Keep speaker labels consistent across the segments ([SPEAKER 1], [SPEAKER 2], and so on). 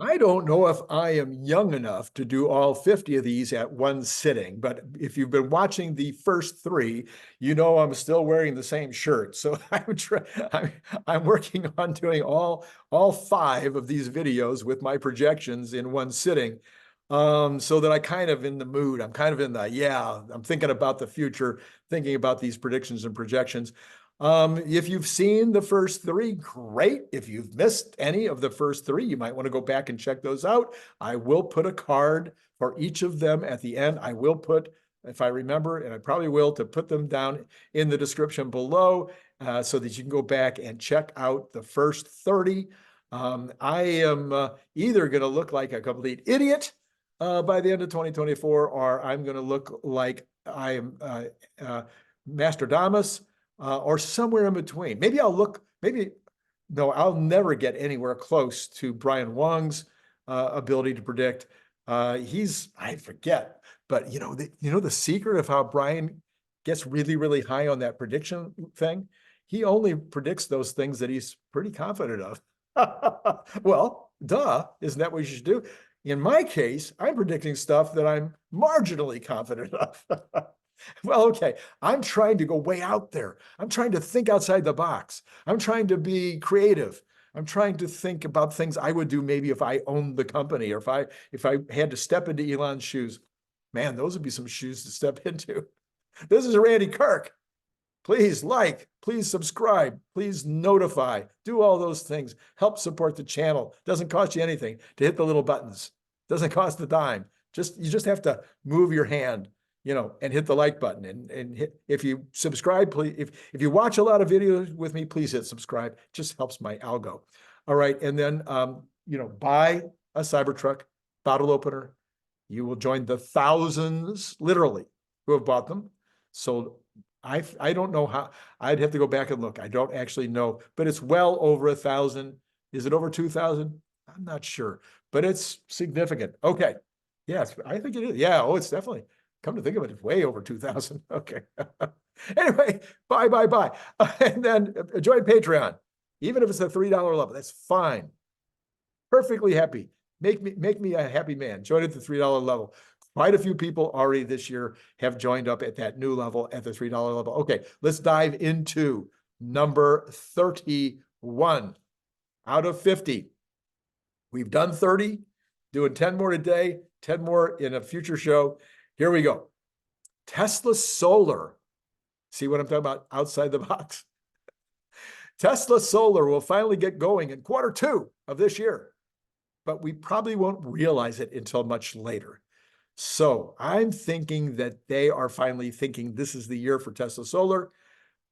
[SPEAKER 1] I don't know if I am young enough to do all 50 of these at one sitting, but if you've been watching the first three, you know I'm still wearing the same shirt. So I'm working on doing all five of these videos with my projections in one sitting. So that I kind of in the mood. I'm kind of in the, yeah, I'm thinking about the future, thinking about these predictions and projections. If you've seen the first three, great. If you've missed any of the first three, you might want to go back and check those out. I will put a card for each of them at the end. I will put, if I remember, and I probably will, to put them down in the description below so that you can go back and check out the first 30. I am either going to look like a complete idiot by the end of 2024, or I'm going to look like I am Mastradamus or somewhere in between. Maybe I'll look, maybe, no, I'll never get anywhere close to Brian Wong's ability to predict. I forget, but the secret of how Brian gets really, really high on that prediction thing, he only predicts those things that he's pretty confident of. Well, duh, isn't that what you should do? In my case, I'm predicting stuff that I'm marginally confident of. Well, okay, I'm trying to go way out there. I'm trying to think outside the box. I'm trying to be creative. I'm trying to think about things I would do maybe if I owned the company, or if I had to step into Elon's shoes. Man, those would be some shoes to step into. This is Randy Kirk. Please like, please subscribe, please notify, do all those things. Help support the channel. Doesn't cost you anything to hit the little buttons. Doesn't cost a dime. You just have to move your hand, and hit the like button. And if you subscribe, please, if you watch a lot of videos with me, please hit subscribe. It just helps my algo. All right. And then, buy a Cybertruck bottle opener. You will join the thousands, literally, who have bought them. So I don't know how. I'd have to go back and look. I don't actually know, but it's well over 1,000. Is it over 2,000? I'm not sure, but it's significant. Okay. Yes, I think it is. Yeah. Oh, it's definitely, come to think of it, it's way over 2,000. Okay. Anyway, bye. And then join Patreon. Even if it's a $3 level, that's fine. Perfectly happy. Make me a happy man. Join at the $3 level. Quite a few people already this year have joined up at that new level, at the $3 level. Okay, let's dive into number 31 out of 50. We've done 30, doing 10 more today, 10 more in a future show. Here we go. Tesla Solar. See what I'm talking about? Outside the box. Tesla Solar will finally get going in Q2 of this year, but we probably won't realize it until much later. So I'm thinking that they are finally thinking this is the year for Tesla Solar.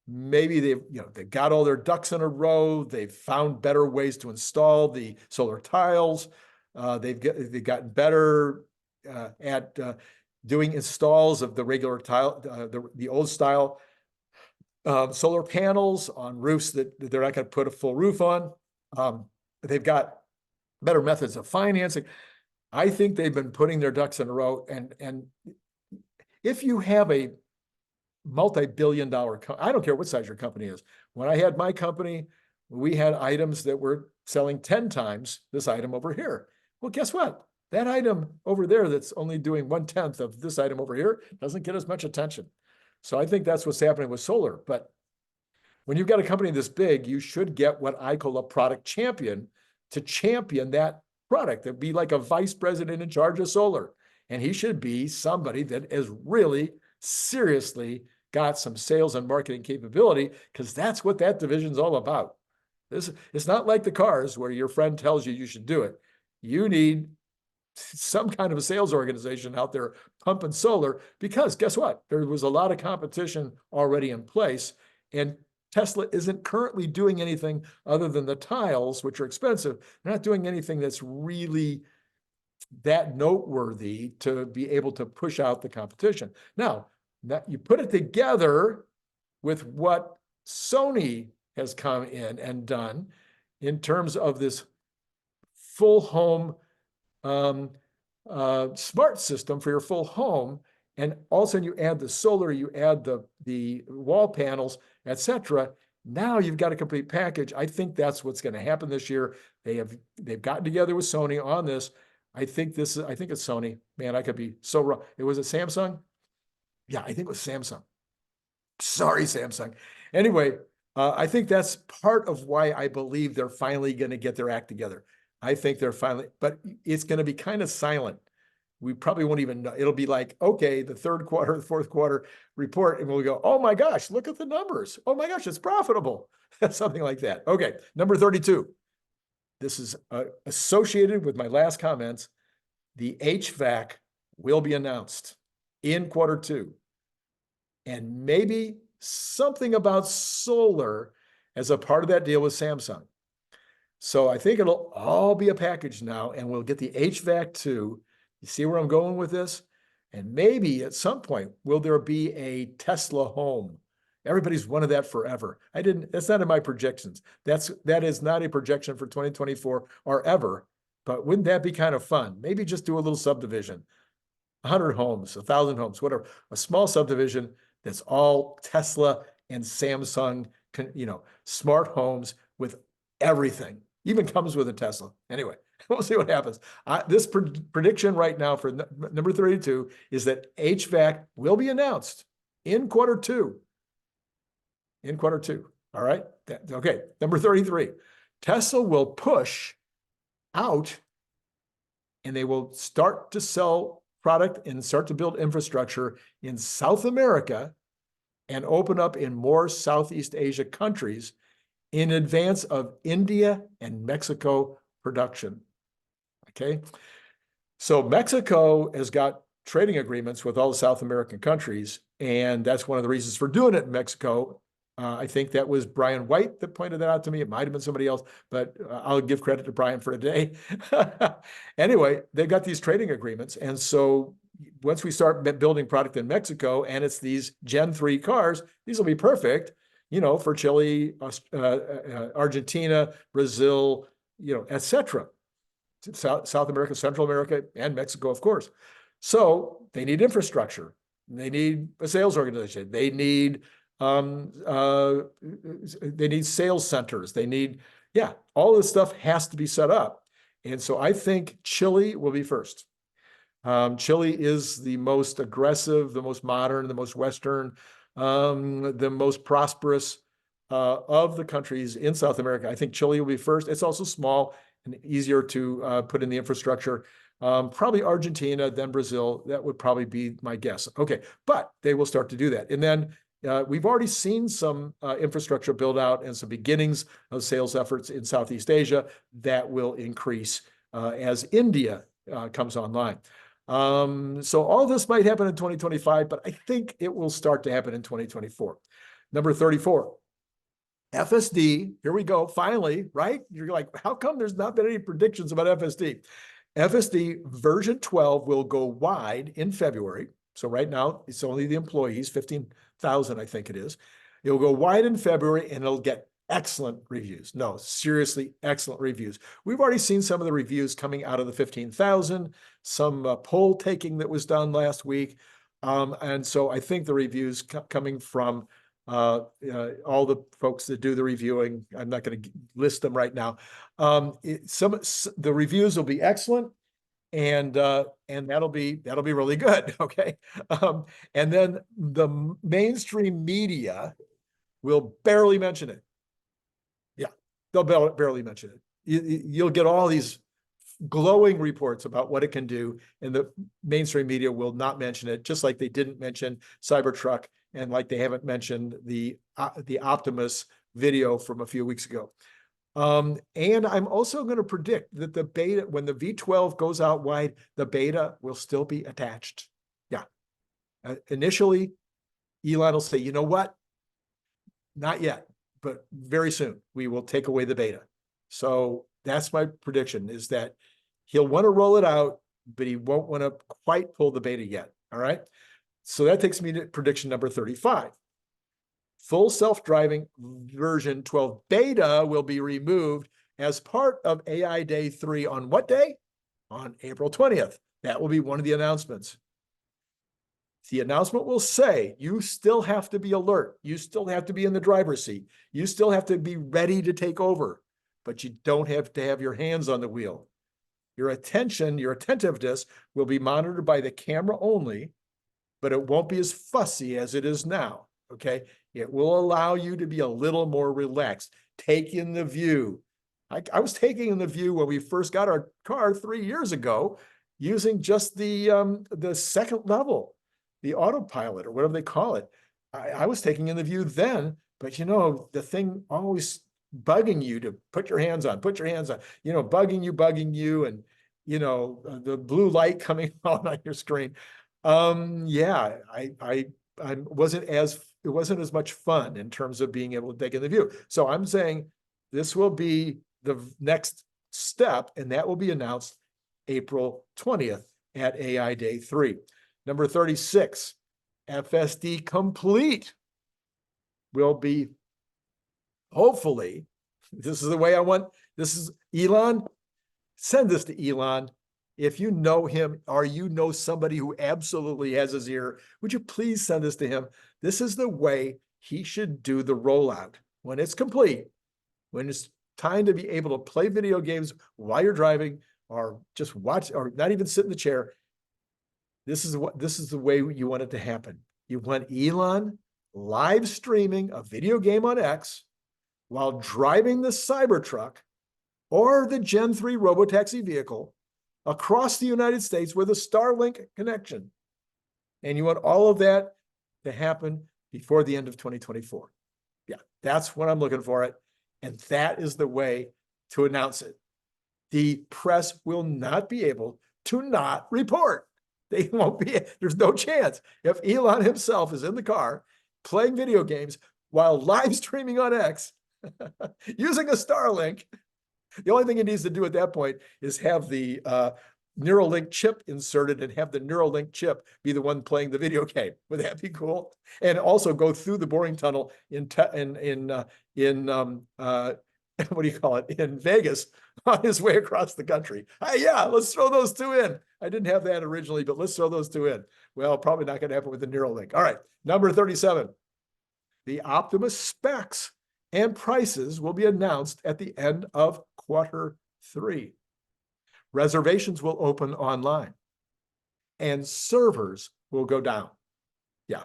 [SPEAKER 1] Maybe they've got all their ducks in a row. They've found better ways to install the solar tiles. They've gotten better at doing installs of the regular tile, the old style solar panels on roofs that they're not going to put a full roof on. They've got better methods of financing. I think they've been putting their ducks in a row. And if you have a multi-billion-dollar, I don't care what size your company is. When I had my company, we had items that were selling 10 times this item over here. Well, guess what? That item over there that's only doing 1/10 of this item over here doesn't get as much attention. So I think that's what's happening with solar. But when you've got a company this big, you should get what I call a product champion to champion that product. It'd be like a vice president in charge of solar. And he should be somebody that is really seriously got some sales and marketing capability, because that's what that division's all about. It's not like the cars where your friend tells you should do it. You need some kind of a sales organization out there pumping solar, because guess what? There was a lot of competition already in place, and Tesla isn't currently doing anything other than the tiles, which are expensive. They're not doing anything that's really that noteworthy to be able to push out the competition. Now, you put it together with what Sony has come in and done in terms of this full home smart system for your full home, and all of a sudden you add the solar, you add the wall panels, etc., Now you've got a complete package. I think that's what's going to happen this year. They've gotten together with Sony on this. I think it's Sony. Man, I could be so wrong. It was a Samsung. Yeah, I think it was Samsung. Sorry, Samsung. Anyway, I think that's part of why I believe they're finally going to get their act together. I think they're finally, but it's going to be kind of silent. We probably won't even know. It'll be like, okay, the third quarter, the fourth quarter report, and we'll go, oh my gosh, look at the numbers. Oh my gosh, it's profitable. Something like that. Okay, number 32. This is associated with my last comments. The HVAC will be announced in quarter two. And maybe something about solar as a part of that deal with Samsung. So I think it'll all be a package now, and we'll get the HVAC too. You see where I'm going with this? And maybe at some point, will there be a Tesla home? Everybody's wanted that forever. That's not in my projections. That is not a projection for 2024 or ever, but wouldn't that be kind of fun? Maybe just do a little subdivision, 100 homes, 1,000 homes, whatever, a small subdivision that's all Tesla and Samsung, smart homes with everything. Even comes with a Tesla. Anyway, we'll see what happens. This prediction right now for number 32 is that HVAC will be announced in quarter two. In quarter two. All right. Okay. Number 33. Tesla will push out and they will start to sell product and start to build infrastructure in South America and open up in more Southeast Asia countries in advance of India and Mexico production. Okay. So Mexico has got trading agreements with all the South American countries, and that's one of the reasons for doing it in Mexico. I think that was Brian White that pointed that out to me. It might have been somebody else, but I'll give credit to Brian for a day. Anyway, they've got these trading agreements. And so once we start building product in Mexico and it's these Gen 3 cars, these will be perfect, for Chile, Argentina, Brazil, et cetera. South America, Central America, and Mexico, of course. So they need infrastructure. They need a sales organization. They need sales centers. They need, all this stuff has to be set up. And so I think Chile will be first. Chile is the most aggressive, the most modern, the most Western, the most prosperous of the countries in South America. I think Chile will be first. It's also small and easier to put in the infrastructure. Probably Argentina, then Brazil. That would probably be my guess. Okay, but they will start to do that. And then we've already seen some infrastructure build out and some beginnings of sales efforts in Southeast Asia that will increase as India comes online. So all this might happen in 2025, but I think it will start to happen in 2024. Number 34, FSD. Here we go. Finally, right? You're like, how come there's not been any predictions about FSD? FSD version 12 will go wide in February. So right now, it's only the employees, 15,000, I think it is. It'll go wide in February and it'll get excellent reviews. No, seriously, excellent reviews. We've already seen some of the reviews coming out of the 15,000, some poll taking that was done last week. And so I think the reviews coming from all the folks that do the reviewing, I'm not going to list them right now. The reviews will be excellent. And that'll be really good. Okay. And then the mainstream media will barely mention it. Yeah, they'll barely mention it. You'll get all these glowing reports about what it can do, and the mainstream media will not mention it, just like they didn't mention Cybertruck and like they haven't mentioned the Optimus video from a few weeks ago. And I'm also going to predict that the beta, when the V12 goes out wide, the beta will still be attached. Yeah. Initially, Elon will say, you know what? Not yet, but very soon we will take away the beta. So that's my prediction, is that he'll want to roll it out, but he won't want to quite pull the beta yet. All right. So that takes me to prediction number 35. Full self-driving version 12 beta will be removed as part of AI Day 3 on what day? On April 20th. That will be one of the announcements. The announcement will say, you still have to be alert. You still have to be in the driver's seat. You still have to be ready to take over, but you don't have to have your hands on the wheel. Your attention, your attentiveness will be monitored by the camera only, but it won't be as fussy as it is now, okay? It will allow you to be a little more relaxed. Take in the view. I was taking in the view when we first got our car 3 years ago, using just the second level, the autopilot or whatever they call it. I was taking in the view then, but the thing always bugging you to put your hands on, bugging you, and the blue light coming on your screen. Yeah, it wasn't as much fun in terms of being able to take in the view. So I'm saying this will be the next step, and that will be announced April 20th at AI Day 3. Number 36, FSD complete will be, hopefully, this is the way I want, this is Elon, send this to Elon. If you know him or you know somebody who absolutely has his ear, would you please send this to him? This is the way he should do the rollout. When it's complete, when it's time to be able to play video games while you're driving or just watch or not even sit in the chair, this is the way you want it to happen. You want Elon live streaming a video game on X while driving the Cybertruck or the Gen 3 Robotaxi vehicle across the United States with a Starlink connection. And you want all of that to happen before the end of 2024. Yeah, that's what I'm looking for it. And that is the way to announce it. The press will not be able to not report. They won't be, there's no chance. If Elon himself is in the car playing video games while live streaming on X using a Starlink, the only thing he needs to do at that point is have the Neuralink chip inserted and have the Neuralink chip be the one playing the video game. Would that be cool? And also go through the boring tunnel in what do you call it, in Vegas on his way across the country. Yeah, let's throw those two in. I didn't have that originally, but let's throw those two in. Well, probably not going to happen with the Neuralink. All right, number 37. The Optimus specs and prices will be announced at the end of Q3. Reservations will open online and servers will go down. Yeah.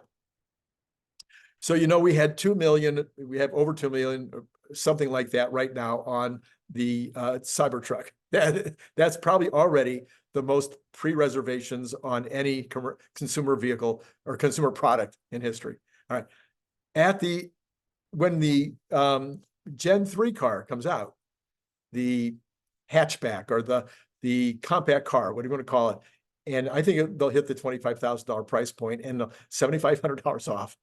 [SPEAKER 1] So, we had 2 million, we have over 2 million, something like that right now on the Cybertruck. That's probably already the most pre-reservations on any consumer vehicle or consumer product in history. All right. When the Gen 3 car comes out, the hatchback or the compact car, what do you want to call it? And I think they'll hit the $25,000 price point and $7,500 off.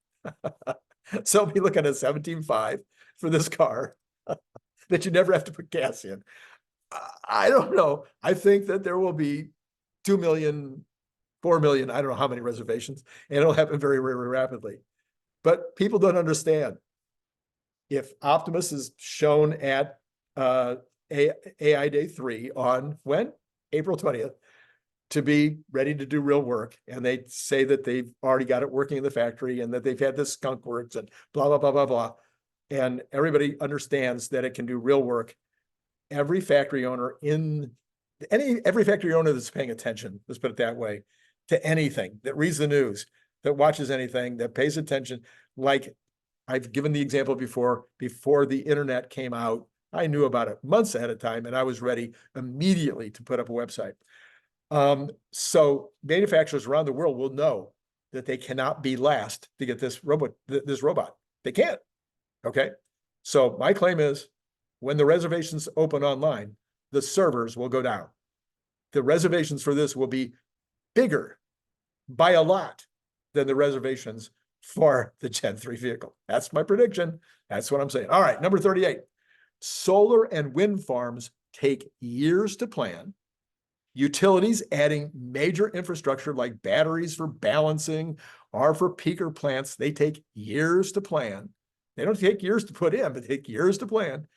[SPEAKER 1] So we'll be looking at $17,500 for this car that you never have to put gas in. I don't know. I think that there will be 2 million, 4 million, I don't know how many reservations, and it'll happen very, very rapidly. But people don't understand. If Optimus is shown at AI Day 3 on when? April 20th, to be ready to do real work, and they say that they've already got it working in the factory and that they've had this skunk works and blah, blah, blah, blah, blah. And everybody understands that it can do real work. Every factory owner that's paying attention, let's put it that way, to anything, that reads the news, that watches anything, that pays attention, like I've given the example before the internet came out, I knew about it months ahead of time, and I was ready immediately to put up a website. So manufacturers around the world will know that they cannot be last to get this robot. They can't. Okay. So my claim is when the reservations open online, the servers will go down. The reservations for this will be bigger by a lot than the reservations for the Gen 3 vehicle. That's my prediction. That's what I'm saying. All right. Number 38, solar and wind farms take years to plan. Utilities adding major infrastructure like batteries for balancing or for peaker plants, they take years to plan. They don't take years to put in, but take years to plan.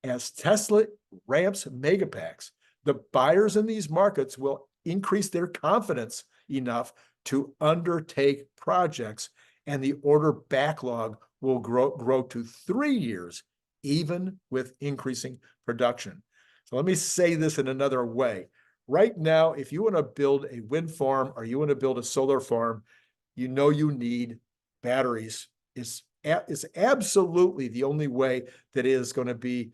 [SPEAKER 1] As Tesla ramps megapacks, the buyers in these markets will increase their confidence enough to undertake projects, and the order backlog will grow to 3 years, even with increasing production. So let me say this in another way. Right now, if you want to build a wind farm or you want to build a solar farm, you know you need batteries. It's absolutely the only way that is going to be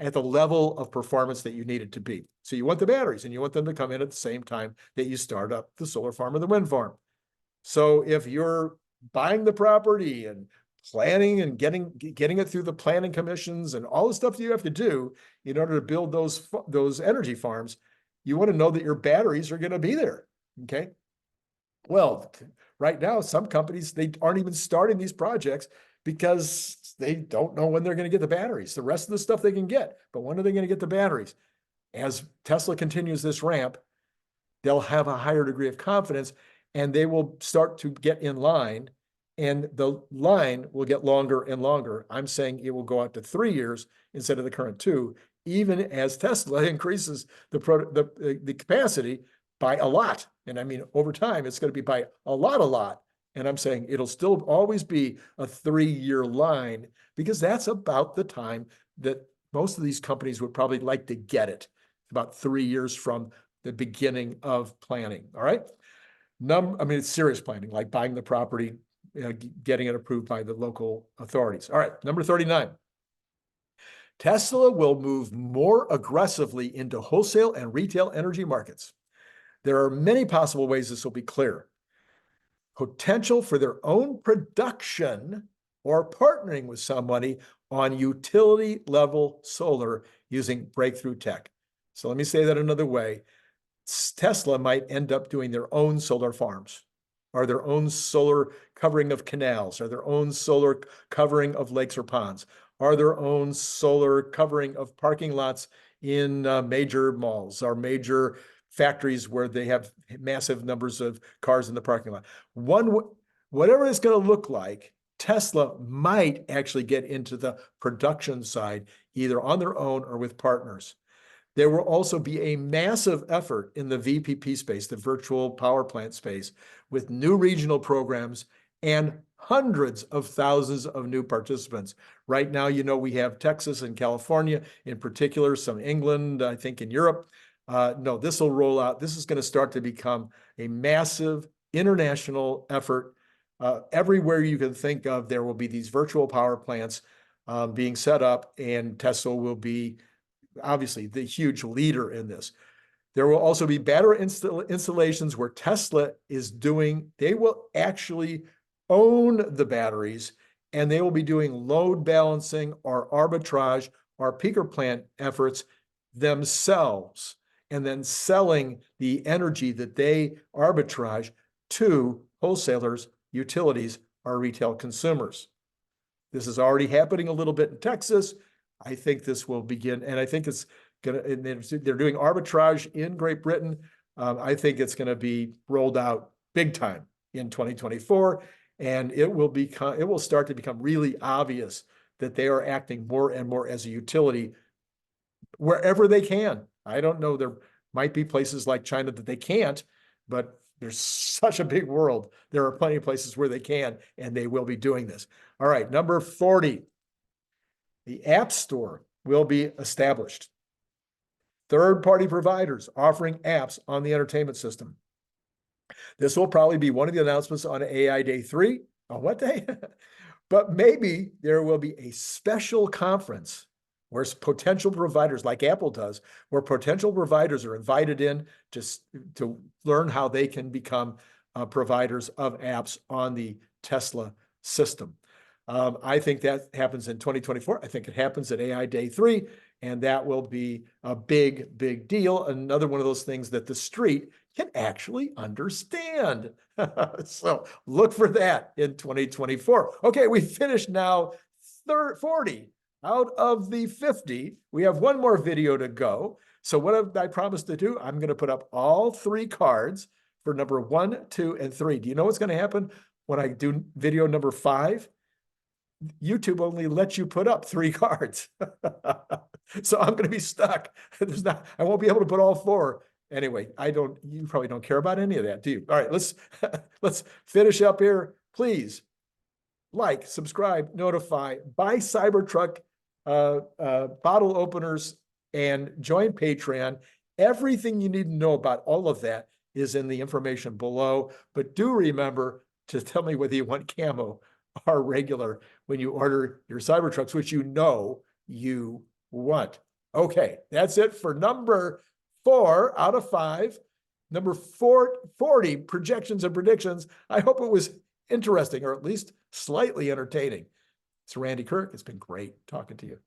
[SPEAKER 1] at the level of performance that you need it to be. So you want the batteries and you want them to come in at the same time that you start up the solar farm or the wind farm. So if you're buying the property and planning and getting it through the planning commissions and all the stuff that you have to do in order to build those energy farms, you want to know that your batteries are going to be there. Okay. Well, right now, some companies, they aren't even starting these projects because they don't know when they're going to get the batteries. The rest of the stuff they can get, but when are they going to get the batteries? As Tesla continues this ramp, they'll have a higher degree of confidence and they will start to get in line, and the line will get longer and longer. I'm saying it will go out to 3 years instead of the current 2, even as Tesla increases the capacity by a lot. And I mean, over time, it's going to be by a lot. And I'm saying it'll still always be a 3-year line, because that's about the time that most of these companies would probably like to get it, about 3 years from the beginning of planning. All right. I mean, it's serious planning, like buying the property, getting it approved by the local authorities. All right. Number 39. Tesla will move more aggressively into wholesale and retail energy markets. There are many possible ways this will be clear. Potential for their own production or partnering with somebody on utility level solar using breakthrough tech. So let me say that another way. Tesla might end up doing their own solar farms, or their own solar covering of canals, or their own solar covering of lakes or ponds, or their own solar covering of parking lots in major malls or major factories where they have massive numbers of cars in the parking lot. Whatever it's going to look like, Tesla might actually get into the production side, either on their own or with partners. There will also be a massive effort in the VPP space, the virtual power plant space, with new regional programs and hundreds of thousands of new participants. Right now, we have Texas and California in particular, some England, I think in Europe. No, this will roll out. This is going to start to become a massive international effort. Everywhere you can think of, there will be these virtual power plants being set up, and Tesla will be obviously the huge leader in this. There will also be battery installations where Tesla is they will actually own the batteries, and they will be doing load balancing or arbitrage or peaker plant efforts themselves, and then selling the energy that they arbitrage to wholesalers, utilities, or retail consumers. This is already happening a little bit in Texas. I think this will begin, and I think it's going to, they're doing arbitrage in Great Britain. I think it's going to be rolled out big time in 2024, and it will start to become really obvious that they are acting more and more as a utility wherever they can. I don't know, there might be places like China that they can't, but there's such a big world. There are plenty of places where they can, and they will be doing this. All right, number 40. The App Store will be established. Third-party providers offering apps on the entertainment system. This will probably be one of the announcements on AI Day 3. On what day? But maybe there will be a special conference where potential providers, like Apple does, where potential providers are invited in just to learn how they can become providers of apps on the Tesla system. I think that happens in 2024. I think it happens at AI Day 3, and that will be a big, big deal. Another one of those things that the street can actually understand. So look for that in 2024. Okay, we finished now 40 out of the 50. We have one more video to go. So what have I promised to do? I'm going to put up all 3 cards for number 1, 2, and 3. Do you know what's going to happen when I do video number 5? YouTube only lets you put up 3 cards. So I'm going to be stuck. I won't be able to put all 4. Anyway, you probably don't care about any of that, do you? All right, let's finish up here. Please like, subscribe, notify, buy Cybertruck bottle openers, and join Patreon. Everything you need to know about all of that is in the information below. But do remember to tell me whether you want camo or regular when you order your Cybertrucks, which you know you want. Okay, that's it for number 4 out of 5. Number 40, projections and predictions. I hope it was interesting, or at least slightly entertaining. It's Randy Kirk. It's been great talking to you.